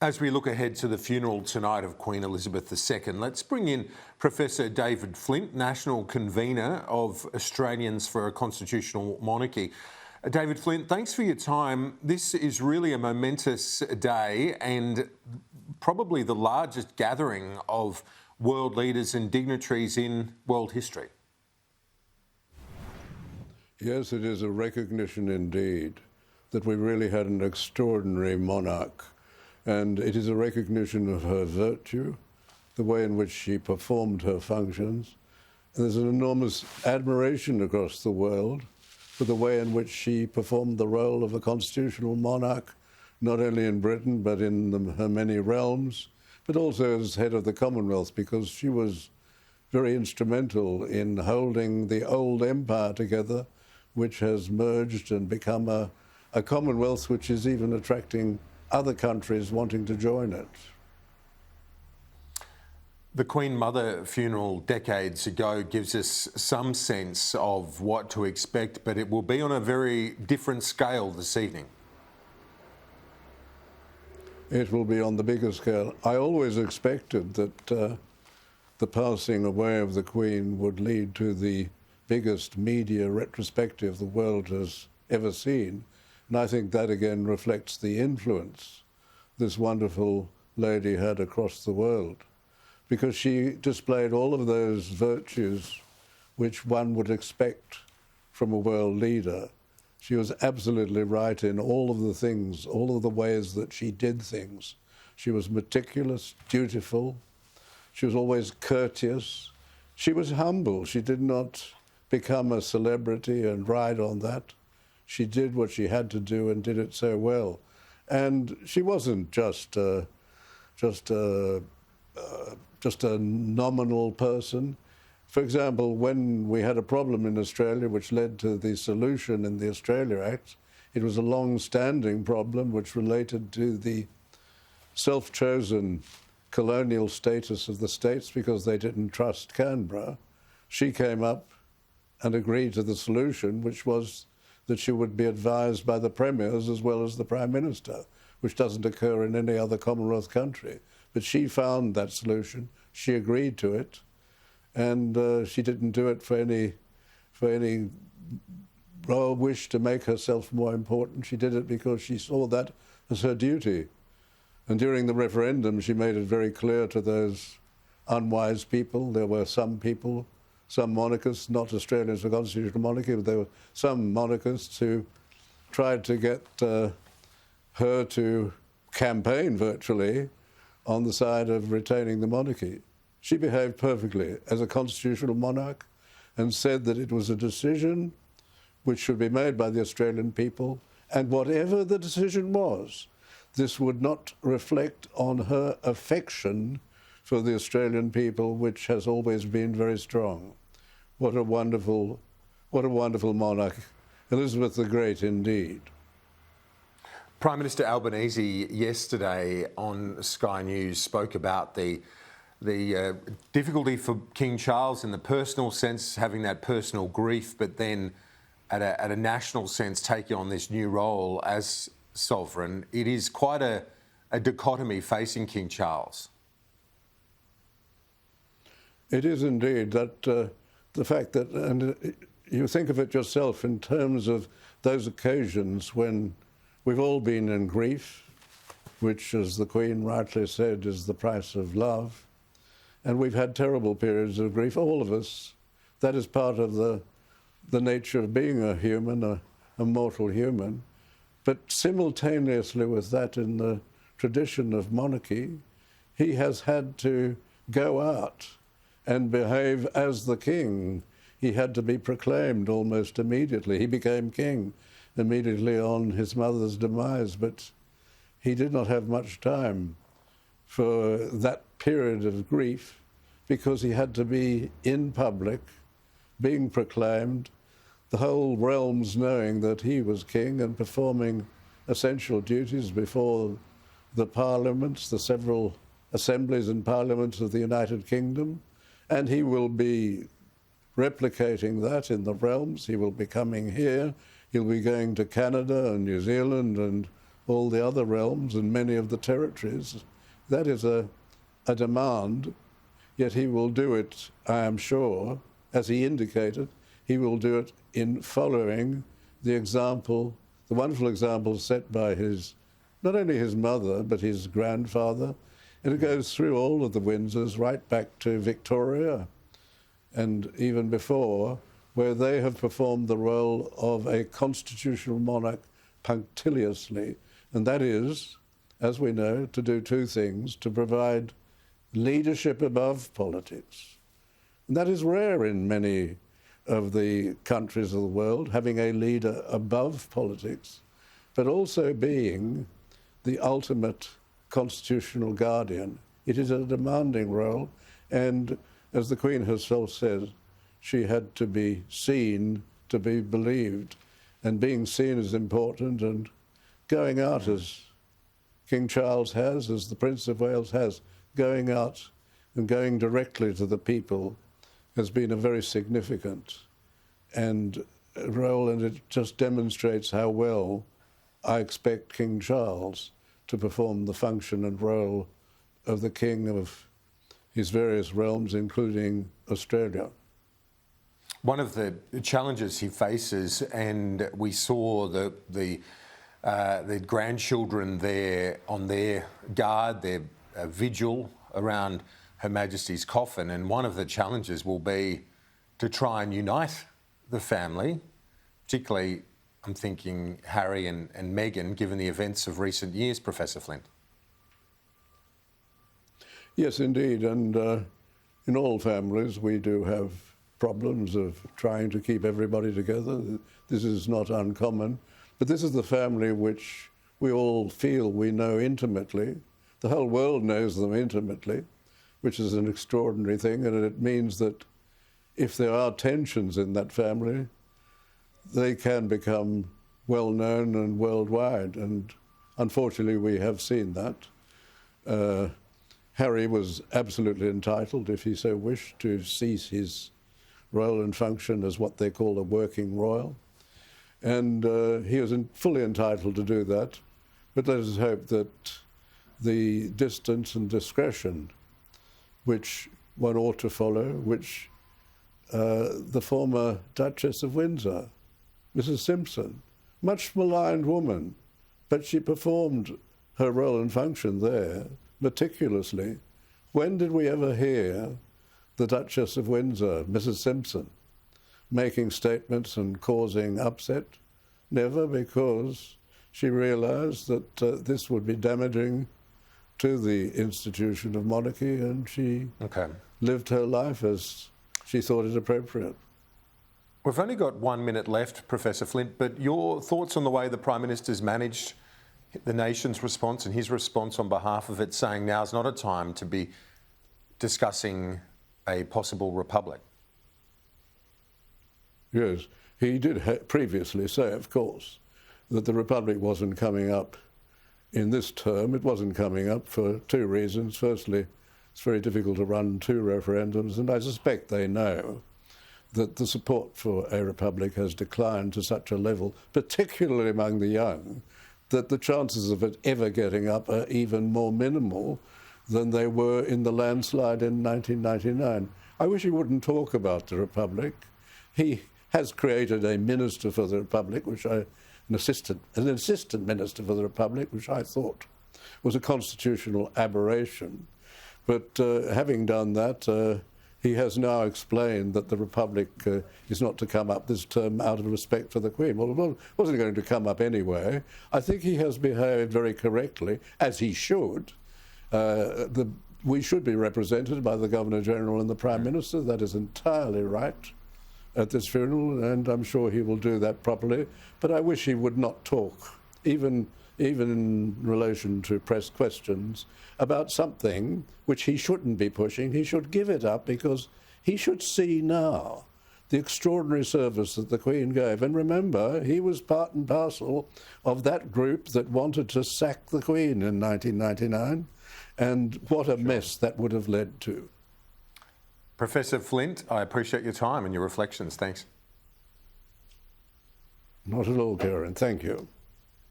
As we look ahead to the funeral tonight of Queen Elizabeth II, let's bring in Professor David Flint, National Convener of Australians for a Constitutional Monarchy. David Flint, thanks for your time. This is really a momentous day and probably the largest gathering of world leaders and dignitaries in world history. Yes, it is a recognition indeed that we really had an extraordinary monarch. And it is a recognition of her virtue, the way in which she performed her functions. And there's an enormous admiration across the world for the way in which she performed the role of a constitutional monarch, not only in Britain, but in her many realms, but also as head of the Commonwealth, because she was very instrumental in holding the old empire together, which has merged and become a Commonwealth which is even attracting other countries wanting to join it. The Queen Mother funeral decades ago gives us some sense of what to expect, but it will be on a very different scale this evening. It will be on the bigger scale. I always expected that the passing away of the Queen would lead to the biggest media retrospective the world has ever seen. And I think that again reflects the influence this wonderful lady had across the world, because she displayed all of those virtues which one would expect from a world leader. She was absolutely right in all of the things, all of the ways that she did things. She was meticulous, dutiful. She was always courteous. She was humble. She did not become a celebrity and ride on that. She did what she had to do and did it so well. And she wasn't just a nominal person. For example, when we had a problem in Australia which led to the solution in the Australia Act, it was a long-standing problem which related to the self-chosen colonial status of the states because they didn't trust Canberra. She came up and agreed to the solution, which was that she would be advised by the premiers as well as the Prime Minister, which doesn't occur in any other Commonwealth country. But she found that solution, she agreed to it, and she didn't do it for any wish to make herself more important. She did it because she saw that as her duty. And during the referendum, she made it very clear to those unwise people. There were some people, some monarchists, not Australians for constitutional monarchy, but there were some monarchists who tried to get her to campaign virtually on the side of retaining the monarchy. She behaved perfectly as a constitutional monarch and said that it was a decision which should be made by the Australian people, and whatever the decision was, this would not reflect on her affection for the Australian people, which has always been very strong. What a wonderful monarch. Elizabeth the Great, indeed. Prime Minister Albanese yesterday on Sky News spoke about the difficulty for King Charles in the personal sense, having that personal grief, but then at a national sense, taking on this new role as sovereign. It is quite a dichotomy facing King Charles. It is indeed that the fact that, and you think of it yourself in terms of those occasions when we've all been in grief, which, as the Queen rightly said, is the price of love. And we've had terrible periods of grief, all of us. That is part of the nature of being a human, a mortal human. But simultaneously with that, in the tradition of monarchy, he has had to go out and behave as the king. He had to be proclaimed almost immediately. He became king immediately on his mother's demise, but he did not have much time for that period of grief because he had to be in public, being proclaimed, the whole realms knowing that he was king and performing essential duties before the parliaments, the several assemblies and parliaments of the United Kingdom. And he will be replicating that in the realms. He will be coming here. He'll be going to Canada and New Zealand and all the other realms and many of the territories. That is a demand, yet he will do it, I am sure, as he indicated, he will do it in following the example, the wonderful example set by not only his mother, but his grandfather. And it goes through all of the Windsors, right back to Victoria, and even before, where they have performed the role of a constitutional monarch punctiliously. And that is, as we know, to do two things: to provide leadership above politics. And that is rare in many of the countries of the world, having a leader above politics, but also being the ultimate constitutional guardian. It is a demanding role, and as the Queen herself said, she had to be seen to be believed, and being seen is important, and going out as King Charles has, as the Prince of Wales has, going out and going directly to the people has been a very significant role, and it just demonstrates how well I expect King Charles to perform the function and role of the king of his various realms, including Australia. One of the challenges he faces, and we saw the grandchildren there on their guard, their vigil around Her Majesty's coffin, and one of the challenges will be to try and unite the family, particularly I'm thinking Harry and Meghan, given the events of recent years, Professor Flint. Yes, indeed, and in all families we do have problems of trying to keep everybody together. This is not uncommon, but this is the family which we all feel we know intimately. The whole world knows them intimately, which is an extraordinary thing, and it means that if there are tensions in that family, they can become well known and worldwide, and unfortunately we have seen that. Harry was absolutely entitled, if he so wished, to cease his role and function as what they call a working royal, and he was fully entitled to do that. But let us hope that the distance and discretion which one ought to follow, which the former Duchess of Windsor, Mrs. Simpson, much maligned woman, but she performed her role and function there meticulously. When did we ever hear the Duchess of Windsor, Mrs. Simpson, making statements and causing upset? Never, because she realised that this would be damaging to the institution of monarchy, and she lived her life as she thought it appropriate. We've only got 1 minute left, Professor Flint, but your thoughts on the way the Prime Minister's managed the nation's response and his response on behalf of it, saying now's not a time to be discussing a possible republic? Yes, he did previously say, of course, that the republic wasn't coming up in this term. It wasn't coming up for two reasons. Firstly, it's very difficult to run two referendums, and I suspect they know that the support for a republic has declined to such a level, particularly among the young, that the chances of it ever getting up are even more minimal than they were in the landslide in 1999. I wish he wouldn't talk about the republic. He has created a minister for the republic, an assistant minister for the republic, which I thought was a constitutional aberration. But having done that, he has now explained that the republic is not to come up this term out of respect for the Queen. Well, it wasn't going to come up anyway. I think he has behaved very correctly, as he should. We should be represented by the Governor-General and the Prime Minister. That is entirely right at this funeral, and I'm sure he will do that properly. But I wish he would not talk, even in relation to press questions, about something which he shouldn't be pushing. He should give it up, because he should see now the extraordinary service that the Queen gave. And remember, he was part and parcel of that group that wanted to sack the Queen in 1999, and what a mess that would have led to. Professor Flint, I appreciate your time and your reflections. Thanks. Not at all, Karen. Thank you.